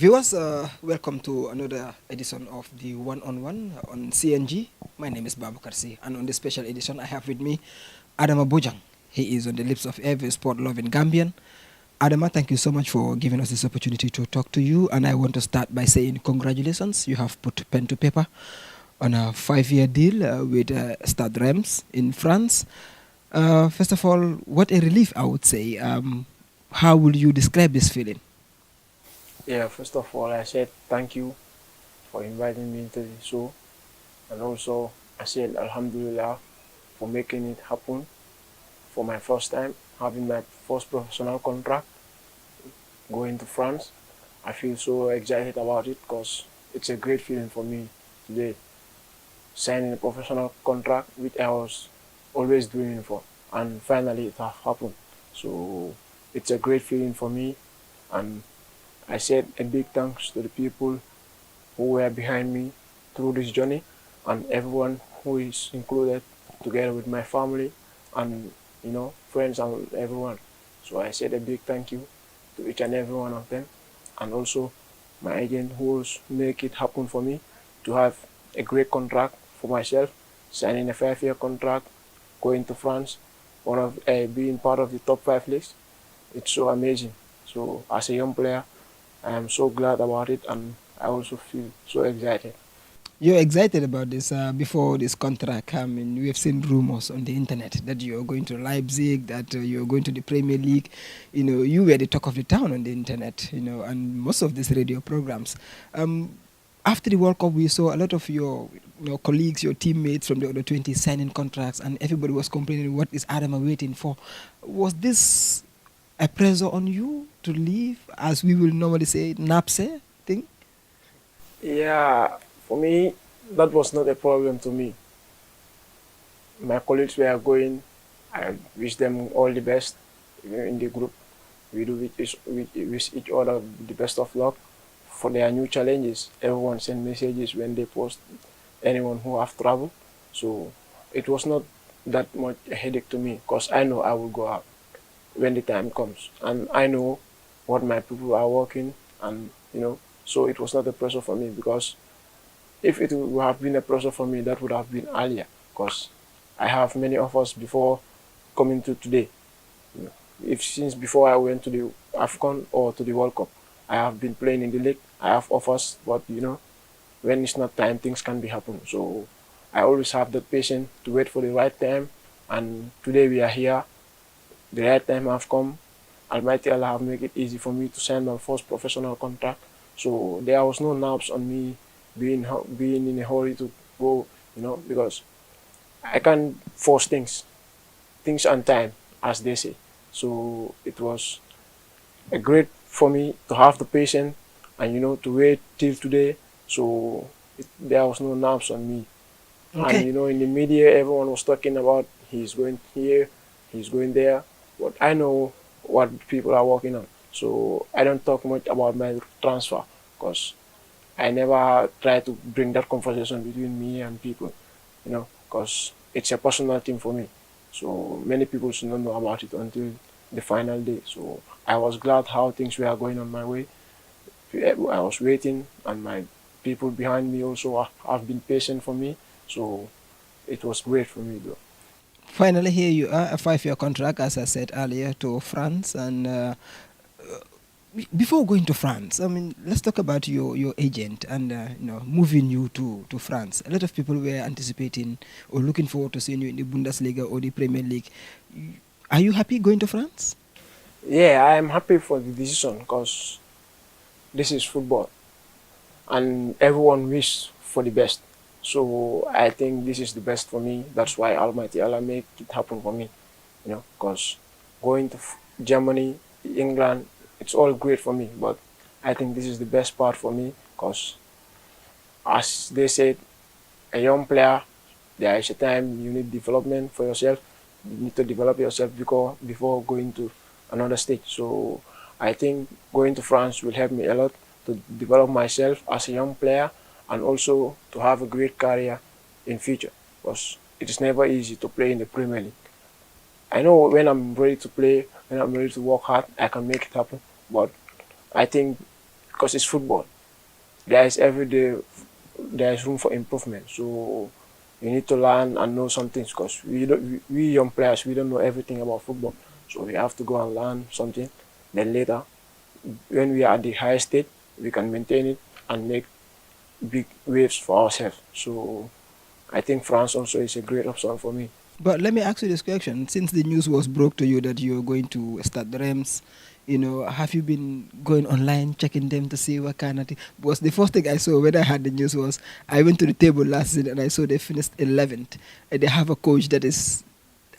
Viewers, welcome to another edition of the One on One on CNG. My name is Babu Karsi, and on this special edition, I have with me Adama Bojang. He is on the lips of every sport-loving Gambian. Adama, thank you so much for giving us this opportunity to talk to you, and I want to start by saying congratulations. You have put pen to paper on a 5-year deal with Stade Reims in France. First of all, what a relief, I would say. How would you describe this feeling? Yeah, first of all, I said thank you for inviting me into the show. And also, I said Alhamdulillah for making it happen for my first time, having my first professional contract, going to France. I feel so excited about it because it's a great feeling for me today, signing a professional contract, which I was always dreaming for. And finally, it has happened. So it's a great feeling for me. And I said a big thanks to the people who were behind me through this journey and everyone who is included together with my family and friends and everyone. So I said a big thank you to each and every one of them, and also my agent who make it happen for me to have a great contract for myself, signing a 5-year contract, going to France, being part of the top 5 leagues. It's so amazing. So as a young player, I am so glad about it, and I also feel so excited. You're excited about this before this contract came in. We have seen rumors on the internet that you're going to Leipzig, that you're going to the Premier League. You were the talk of the town on the internet, and most of these radio programs. After the World Cup, we saw a lot of your colleagues, your teammates from the other 20 signing contracts, and everybody was complaining, what is Adama waiting for? Was this a pressure on you to leave, as we will normally say, napse thing? Yeah, for me, that was not a problem to me. My colleagues were going. I wish them all the best in the group. We do wish each other the best of luck for their new challenges. Everyone send messages when they post anyone who have trouble. So it was not that much a headache to me because I know I will go out when the time comes. And I know what my people are working and, so it was not a pressure for me because if it would have been a pressure for me, that would have been earlier because I have many offers before coming to today. If since before I went to the AFCON or to the World Cup, I have been playing in the league. I have offers, but when it's not time, things can be happen. So I always have that patience to wait for the right time. And today we are here. The right time have come. Almighty Allah have made it easy for me to sign my first professional contract. So there was no nerves on me being in a hurry to go, because I can't force things and time, as they say. So it was a great for me to have the patience and to wait till today. So there was no nerves on me. Okay. And in the media, everyone was talking about he's going here, he's going there. But I know what people are working on. So I don't talk much about my transfer because I never try to bring that conversation between me and people, because it's a personal thing for me. So many people should not know about it until the final day. So I was glad how things were going on my way. I was waiting, and my people behind me also have been patient for me. So it was great for me, though. Finally, here you are, a 5-year contract, as I said earlier, to France. And before going to France, let's talk about your agent and moving you to France. A lot of people were anticipating or looking forward to seeing you in the Bundesliga or the Premier League. Are you happy going to France? Yeah, I am happy for the decision because this is football, and everyone wishes for the best. So I think this is the best for me. That's why Almighty Allah make it happen for me, because going to Germany, England, it's all great for me. But I think this is the best part for me because, as they said, a young player, there is a time you need development for yourself. You need to develop yourself before going to another stage. So I think going to France will help me a lot to develop myself as a young player and also to have a great career in future because it is never easy to play in the Premier League. I know when I'm ready to play, when I'm ready to work hard, I can make it happen. But I think because it's football. There is every day, there is room for improvement. So you need to learn and know some things because we young players, we don't know everything about football. So we have to go and learn something. Then later, when we are at the highest state, we can maintain it and make big waves for ourselves. So I think France also is a great option for me. But let me ask you this question. Since the news was broke to you that you're going to start the Rams, have you been going online, checking them to see what kind of thing? Because the first thing I saw when I had the news was I went to the table last season and I saw they finished 11th. And they have a coach that is,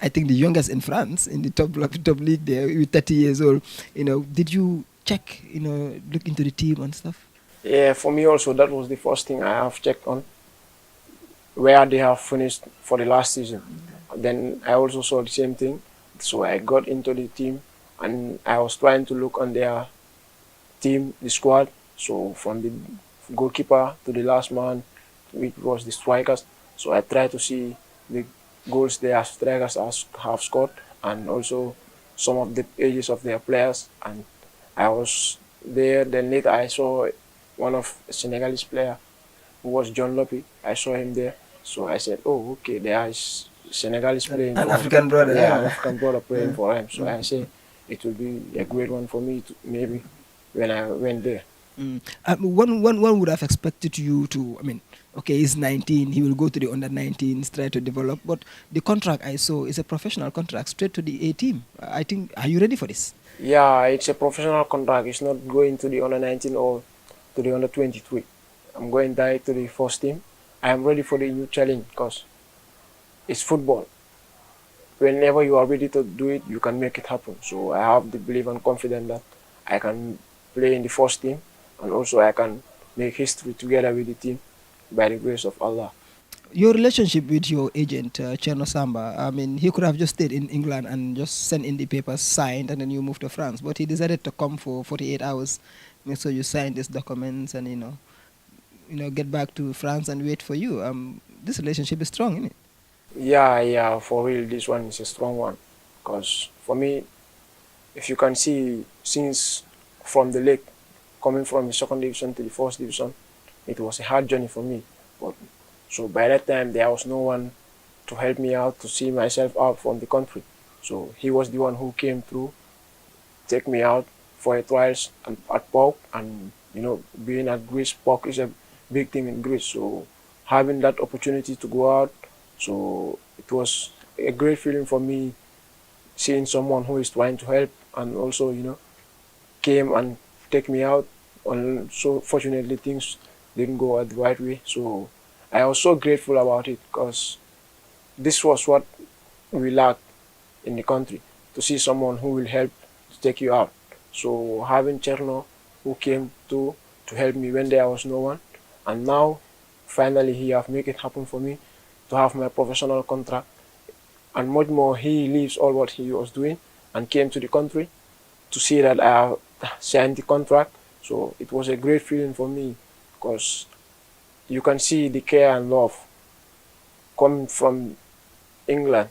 I think, the youngest in France in the top league there, with 30 years old. Did you check, look into the team and stuff? Yeah, for me also, that was the first thing I have checked on, where they have finished for the last season. Then I also saw the same thing. So I got into the team and I was trying to look on their team, the squad. So from the goalkeeper to the last man, which was the strikers. So I tried to see the goals their strikers have scored and also some of the ages of their players. And I was there. Then later I saw one of the Senegalese player who was John Lopi. I saw him there. So I said, oh, okay, there is Senegalese playing. An African brother. Yeah, an African brother playing for him. So I say it will be a great one for me to, maybe when I went there. One would have expected you to, okay, he's 19, he will go to the under-19s, try to develop, but the contract I saw is a professional contract, straight to the A team. I think, are you ready for this? Yeah, it's a professional contract. It's not going to the under-19 or to the under-23. I'm going direct to the first team. I am ready for the new challenge because it's football. Whenever you are ready to do it, you can make it happen. So I have the belief and confidence that I can play in the first team and also I can make history together with the team by the grace of Allah. Your relationship with your agent, Cherno Samba, he could have just stayed in England and just sent in the papers, signed, and then you moved to France. But he decided to come for 48 hours. So you signed these documents and, get back to France and wait for you. This relationship is strong, isn't it? Yeah, for real, this one is a strong one. Because for me, if you can see, since from the league, coming from the second division to the first division, it was a hard journey for me. But so by that time, there was no one to help me out, to see myself out from the country. So he was the one who came through, take me out for a trials at POC, and being at Greece, POC is a big team in Greece. So having that opportunity to go out, so it was a great feeling for me, seeing someone who is trying to help and also came and take me out. And so fortunately things didn't go the right way. So I was so grateful about it because this was what we lacked in the country, to see someone who will help to take you out. So having Cherno who came to help me when there was no one, and now finally he have made it happen for me to have my professional contract, and much more he leaves all what he was doing and came to the country to see that I have signed the contract. So it was a great feeling for me because you can see the care and love coming from England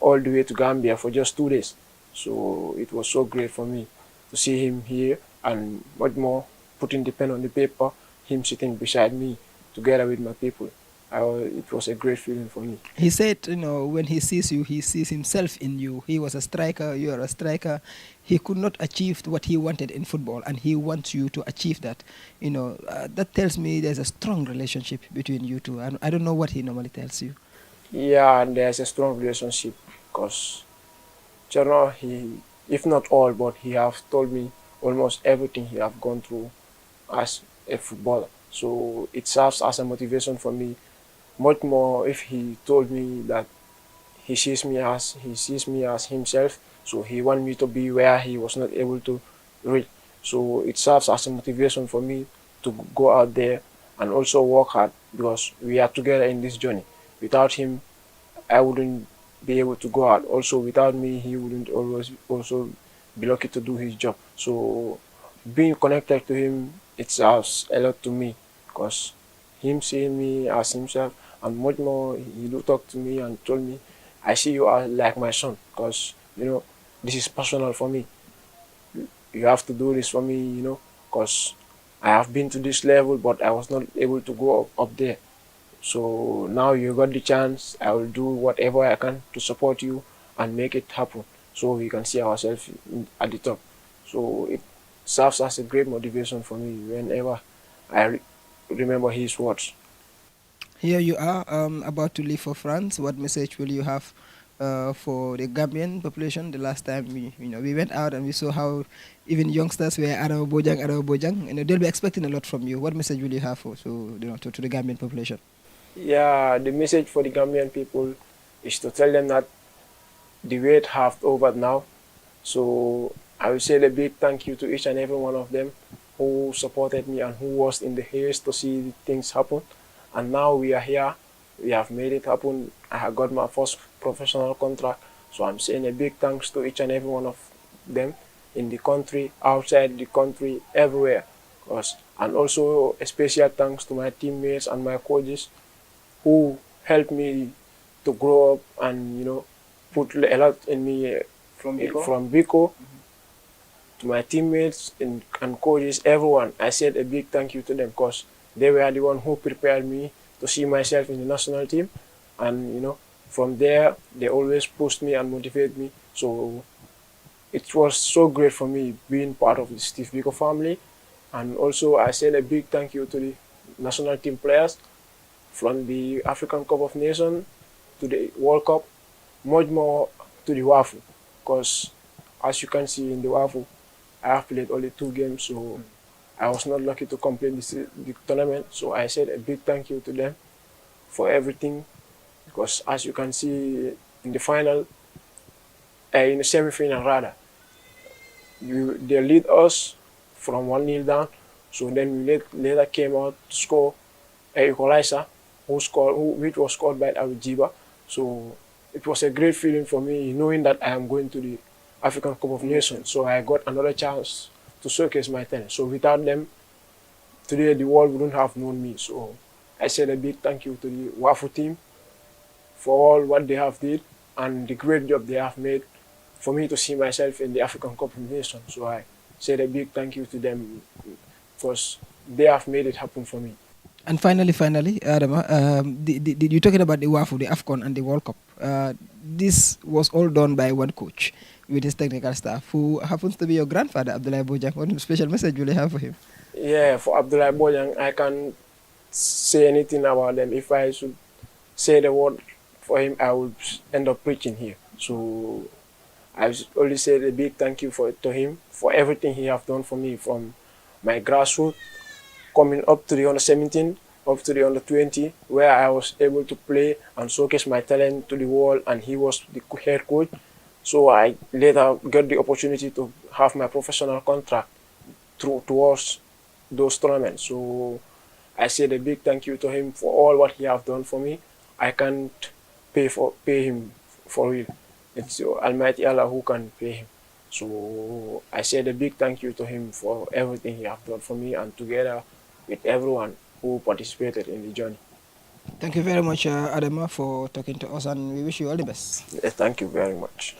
all the way to Gambia for just 2 days. So it was so great for me to see him here, and much more putting the pen on the paper, him sitting beside me together with my people. It was a great feeling for me. He said, when he sees you, he sees himself in you. He was a striker, you are a striker. He could not achieve what he wanted in football, and he wants you to achieve that. That tells me there's a strong relationship between you two. And I don't know what he normally tells you. Yeah, and there's a strong relationship because Cherno, if not all, but he have told me almost everything he have gone through as a footballer. So it serves as a motivation for me. Much more if he told me that he sees me as himself, so he wants me to be where he was not able to reach. So it serves as a motivation for me to go out there and also work hard because we are together in this journey. Without him, I wouldn't be able to go out. Also, without me, he wouldn't always also be lucky to do his job. So being connected to him, it serves a lot to me because him seeing me as himself, and much more, he do talk to me and told me, I see you as like my son because, this is personal for me. You have to do this for me, because I have been to this level, but I was not able to go up there. So now you got the chance. I will do whatever I can to support you and make it happen, so we can see ourselves at the top. So it serves as a great motivation for me whenever I remember his words. Here you are, about to leave for France. What message will you have for the Gambian population? The last time we went out and we saw how even youngsters were Adama Bojang, Adama Bojang. They'll be expecting a lot from you. What message will you have for to the Gambian population? Yeah, the message for the Gambian people is to tell them that the wait have over now. So I will say a big thank you to each and every one of them who supported me and who was in the haste to see things happen. And now we are here. We have made it happen. I have got my first professional contract. So I'm saying a big thanks to each and every one of them in the country, outside the country, everywhere. And also a special thanks to my teammates and my coaches who helped me to grow up and put a lot in me From Biko? From Biko to my teammates and coaches, everyone. I said a big thank you to them because they were the one who prepared me to see myself in the national team. And from there, they always pushed me and motivated me. So it was so great for me being part of the Steve Biko family. And also, I said a big thank you to the national team players from the African Cup of Nations to the World Cup, much more to the WAFU. Because as you can see in the WAFU, I have played only 2 games, so I was not lucky to complete the tournament. So I said a big thank you to them for everything. Because as you can see in the final, in the semi-final rather, they lead us from 1-0 down. So then we later came out to score a equalizer, which was scored by Awijiba. So it was a great feeling for me knowing that I am going to the African Cup of Nations. So I got another chance to showcase my talent. So without them, today the world wouldn't have known me. So I said a big thank you to the WAFU team for all what they have did and the great job they have made for me to see myself in the African Cup of Nations. So I said a big thank you to them because they have made it happen for me. And finally, Adama, you're talking about the WAFU, the AFCON, and the World Cup. This was all done by one coach with his technical staff, who happens to be your grandfather, Abdullah Bojang. What special message will you have for him? Yeah, for Abdullah Bojang, I can't say anything about them. If I should say the word for him, I would end up preaching here. So I only say a big thank you to him for everything he have done for me, from my grassroots coming up to the under 17, up to the under 20, where I was able to play and showcase my talent to the world, and he was the head coach. So I later got the opportunity to have my professional contract towards those tournaments. So I said a big thank you to him for all what he have done for me. I can't pay him for real. It's Almighty Allah who can pay him. So I said a big thank you to him for everything he have done for me, and together with everyone who participated in the journey. Thank you very much, Adama, for talking to us, and we wish you all the best. Thank you very much.